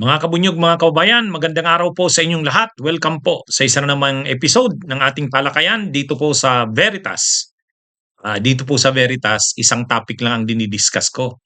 Mga kabunyog, mga kababayan, magandang araw po sa inyong lahat. Welcome po sa isa na namang episode ng ating talakayan dito po sa Veritas. Dito po sa Veritas, isang topic lang ang dinidiscuss ko.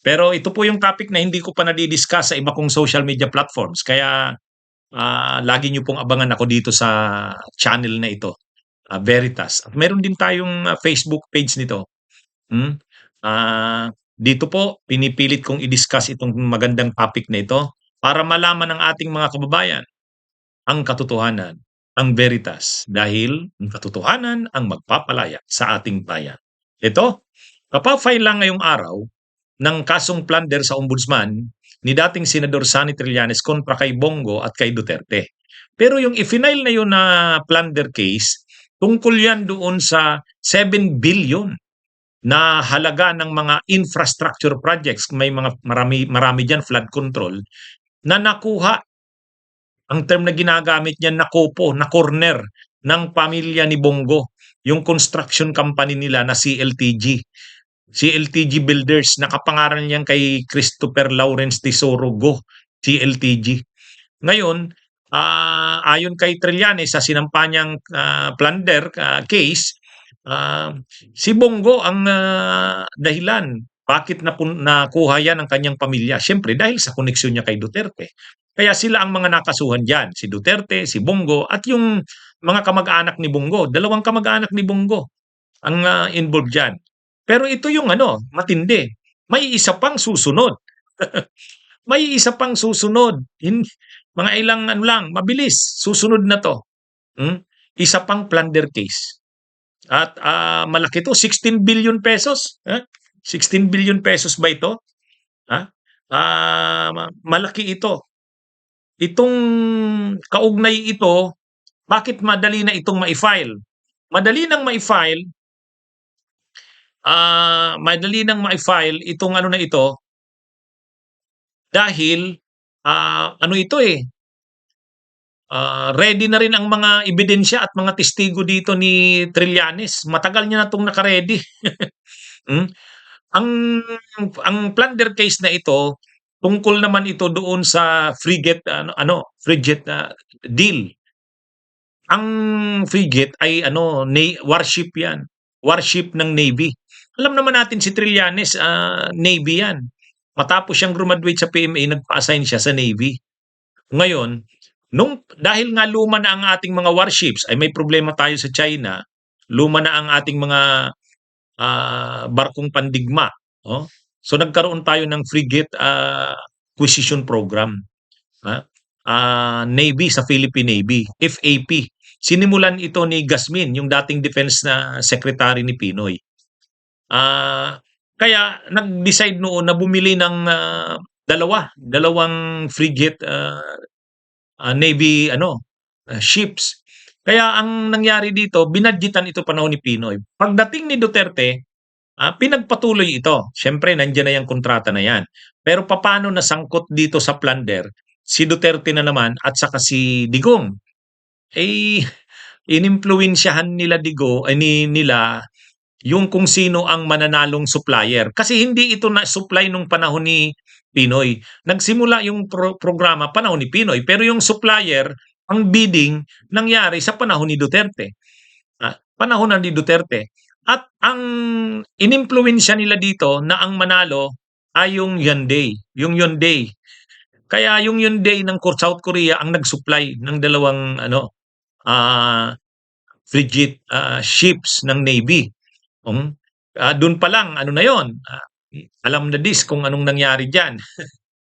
Pero ito po yung topic na hindi ko pa nadidiscuss sa iba kong social media platforms. Kaya lagi nyo pong abangan ako dito sa channel na ito, Veritas. At meron din tayong Facebook page nito. Hmm? Dito po, pinipilit kong i-discuss itong magandang topic na ito para malaman ng ating mga kababayan ang katotohanan, ang veritas, dahil ang katotohanan ang magpapalaya sa ating bayan. Ito, kapafile lang ngayong araw ng kasong plunder sa ombudsman ni dating Senador Sonny Trillanes kontra kay Bongo at kay Duterte. Pero yung i-final na yun na plunder case, tungkol yan doon sa 7 billion na halaga ng mga infrastructure projects, may mga marami diyan flood control na nakuha. Ang term na ginagamit niya nakupo, na corner ng pamilya ni Bongo, yung construction company nila na CLTG. CLTG Builders, nakapangalan niyan kay Christopher Lawrence Tesoro Go, CLTG. Ngayon, ayon kay Trillanes sa sinampa niyang plunder case, si Bongo ang dahilan bakit nakuha yan ng kanyang pamilya. Siyempre dahil sa koneksyon niya kay Duterte. Kaya sila ang mga nakasuhan dyan. Si Duterte, si Bongo, at yung mga kamag-anak ni Bongo. Dalawang kamag-anak ni Bongo ang involved dyan. Pero ito yung matindi. May isa pang susunod. May isa pang susunod. Mga ilang lang, mabilis. Susunod na to. Isa pang plunder case. At malaki to, 16 billion pesos. 16 billion pesos ba ito? Malaki ito. Itong kaugnay ito, bakit madali na itong ma-file? Madali nang ma-file, itong na ito dahil ito ready na rin ang mga ebidensya at mga testigo dito ni Trillanes. Matagal niya na itong naka-ready. Ang plunder case na ito, tungkol naman ito doon sa frigate frigate deal. Ang frigate ay warship 'yan. Warship ng Navy. Alam naman natin si Trillanes, Navy 'yan. Matapos siyang graduate sa PMA, nagpa-assign siya sa Navy. Ngayon, dahil nga luma na ang ating mga warships, ay may problema tayo sa China, luma na ang ating mga barkong pandigma. So nagkaroon tayo ng frigate acquisition program. Navy sa Philippine Navy, FAP. Sinimulan ito ni Gasmin, yung dating defense na secretary ni Pinoy. Kaya nag-decide noon na bumili ng dalawang frigate Navy ships. Kaya ang nangyari dito, binadgetan ito panahon ni Pinoy. Pagdating ni Duterte, pinagpatuloy ito. Siyempre, nandiyan na yung kontrata na yan. Pero paano nasangkot dito sa plunder? Si Duterte na naman at saka si Digong. Inimpluwensyahan nila nila yung kung sino ang mananalong supplier. Kasi hindi ito na-supply nung panahon ni Pinoy. Nagsimula yung programa panahon ni Pinoy. Pero yung supplier, ang bidding, nangyari sa panahon ni Duterte. Panahon ni Duterte. At ang inimpluwensya nila dito na ang manalo ay yung Hyundai. Yung Hyundai. Kaya yung Hyundai ng South Korea ang nag-supply ng dalawang frigate ships ng Navy. Doon pa lang, na yon. Alam na kung anong nangyari dyan.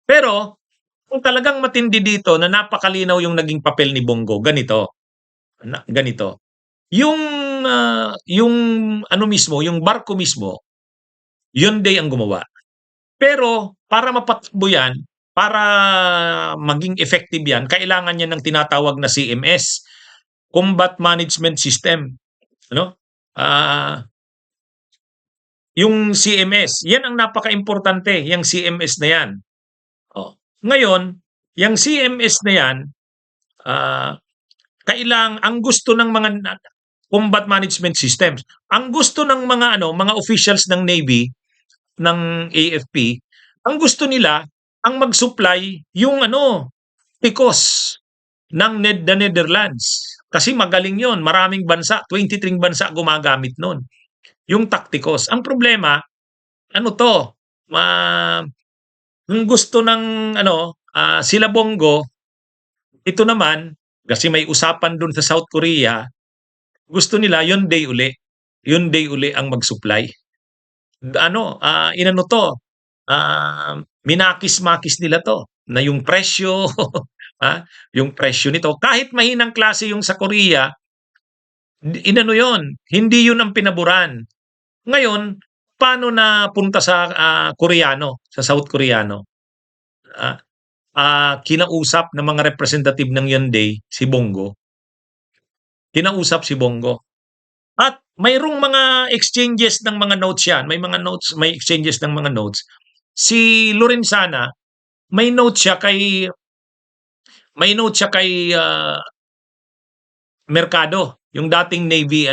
Pero, kung talagang matindi dito na napakalinaw yung naging papel ni Bongo, ganito. Yung yung barko mismo, Hyundai ang gumawa. Pero para mapatakbo yan, para maging effective yan, kailangan niya ng tinatawag na CMS, Combat Management System. Yung CMS, yan ang napaka-importante, yung CMS na yan. Ngayon, yung CMS na yan, ang gusto ng mga combat management systems, ang gusto ng mga officials ng Navy, ng AFP, ang gusto nila ang mag-supply yung ano, Tikos ng the Netherlands. Kasi magaling yon, maraming bansa, 23 bansa gumagamit nun. Yung Tacticos. Ang problema, ano to, yung gusto ng sila Bongo, ito naman, kasi may usapan dun sa South Korea, gusto nila Hyundai uli. Hyundai uli ang mag-supply. Inano to, minakis-makis nila to na yung presyo, yung presyo nito. Kahit mahinang klase yung sa Korea, inano yon, hindi yun ang pinaboran. Ngayon, paano na punta sa Koreano, sa South Koreano? Ah, Kinausap ng mga representative ng Hyundai si Bongo. Kinausap si Bongo. At mayroong mga exchanges ng mga notes yan. May mga notes, may exchanges ng mga notes. Si Lorenzana, may note siya kay Mercado, yung dating Navy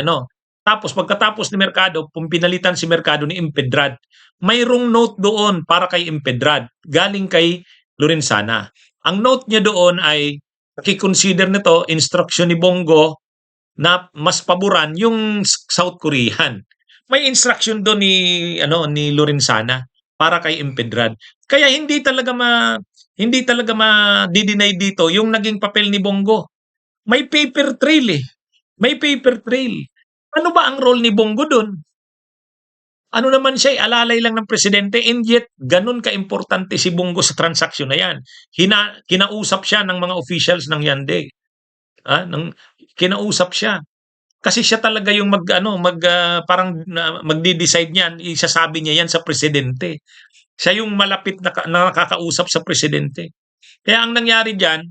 Tapos pagkatapos ni Mercado, pinalitan si Mercado ni Impedrad. Mayroong note doon para kay Impedrad, galing kay Lorenzana. Ang note niya doon ay nakikonsider nito instruction ni Bongo na mas paboran yung South Korean. May instruction doon ni Lorenzana para kay Impedrad. Kaya hindi talaga ma-deny dito yung naging papel ni Bongo. May paper trail eh. May paper trail. Ano ba ang role ni Bongo doon? Ano naman siya, alalay lang ng presidente, and yet ganun ka-importante si Bongo sa transaksyon na yan. Kinausap siya ng mga officials ng Hyundai. Kinausap siya. Kasi siya talaga yung parang magde-decide niyan, isasabi niya yan sa presidente. Siya yung malapit na nakakausap sa presidente. Kaya ang nangyari diyan,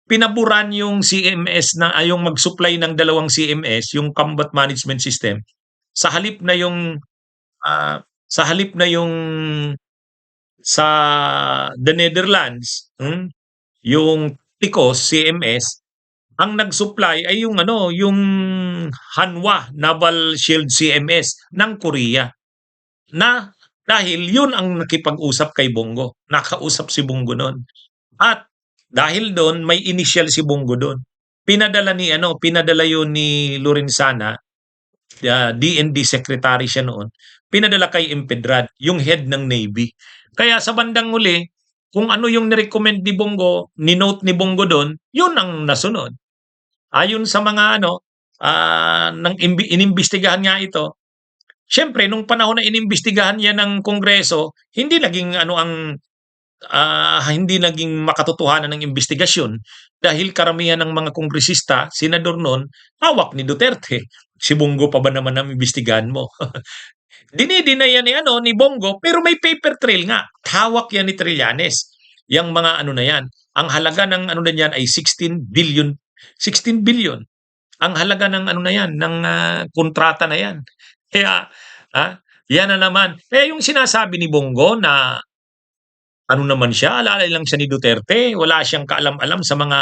pinaburan yung CMS yung mag-supply ng dalawang CMS, yung Combat Management System. Sa halip na yung sa the Netherlands, yung Tikos CMS, ang nag-supply ay yung Hanwha Naval Shield CMS ng Korea. Na dahil yun ang nakipag-usap kay Bongo. Nakausap si Bongo noon. At dahil doon may initial si Bongo doon. Pinadala yun ni Lorenzana, DND secretary siya noon. Pinadala kay Impedrad, yung head ng Navy. Kaya sa bandang huli, kung ano yung nirecommend ni Bongo, ni-note ni Bongo doon, yun ang nasunod. Ayon sa mga inimbestigahan nga ito, siyempre nung panahon na inimbestigahan yan ng Kongreso, hindi naging makatotohanan ng investigasyon dahil karamihan ng mga kongresista, senador noon, hawak ni Duterte. Si Bongo pa ba naman ang imbestigahan mo? Dinidina yan ni Bongo, pero may paper trail nga. Hawak yan ni Trillanes. Yang mga na yan. Ang halaga ng na yan ay 16 billion. 16 billion. Ang halaga ng na yan, ng kontrata na yan. Kaya, yan na naman. Kaya yung sinasabi ni Bongo na naman siya, alalay lang siya ni Duterte, wala siyang kaalam-alam sa mga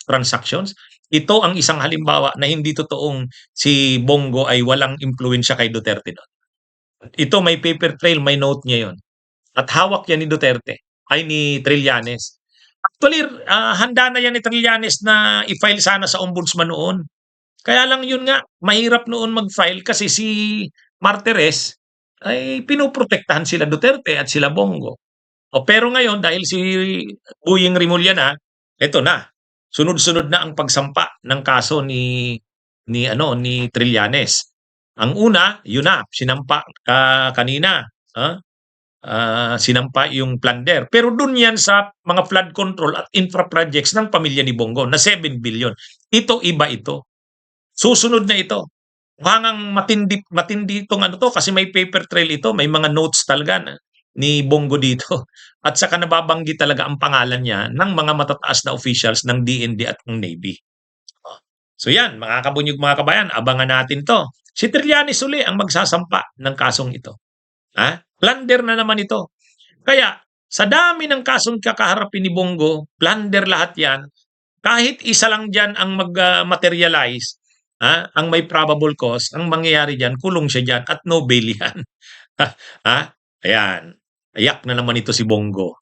transactions. Ito ang isang halimbawa na hindi totoong si Bongo ay walang impluwensya kay Duterte doon. Ito may paper trail, may note niya yon. At hawak yan ni Duterte, ay ni Trillanes. Actually, handa na yan ni Trillanes na i-file sana sa ombudsman noon. Kaya lang yun nga, mahirap noon mag-file kasi si Martires ay pinoprotektahan sila Duterte at sila Bongo. Pero ngayon dahil si Boying Rimulya na, eto na. Sunod-sunod na ang pagsampa ng kaso ni Trillanes. Ang una, yun na, sinampa kanina. Sinampa yung plunder. Pero dun yan sa mga flood control at infra projects ng pamilya ni Bongo na 7 billion. Ito, iba ito. Susunod na ito. Hangang matindi itong to kasi may paper trail ito, may mga notes talaga ni Bongo dito. At saka nababanggit talaga ang pangalan niya ng mga matataas na officials ng DND at ng Navy. So yan, mga kabunyog, mga kabayan, abangan natin to. Si Trillanes uli ang magsasampa ng kasong ito. Plunder na naman ito. Kaya, sa dami ng kasong kakaharapin ni Bongo, plunder lahat yan. Kahit isa lang dyan ang mag-materialize, ang may probable cause, ang mangyayari dyan, kulong siya dyan at no bail yan. Ayan. Ayak na naman ito si Bongo.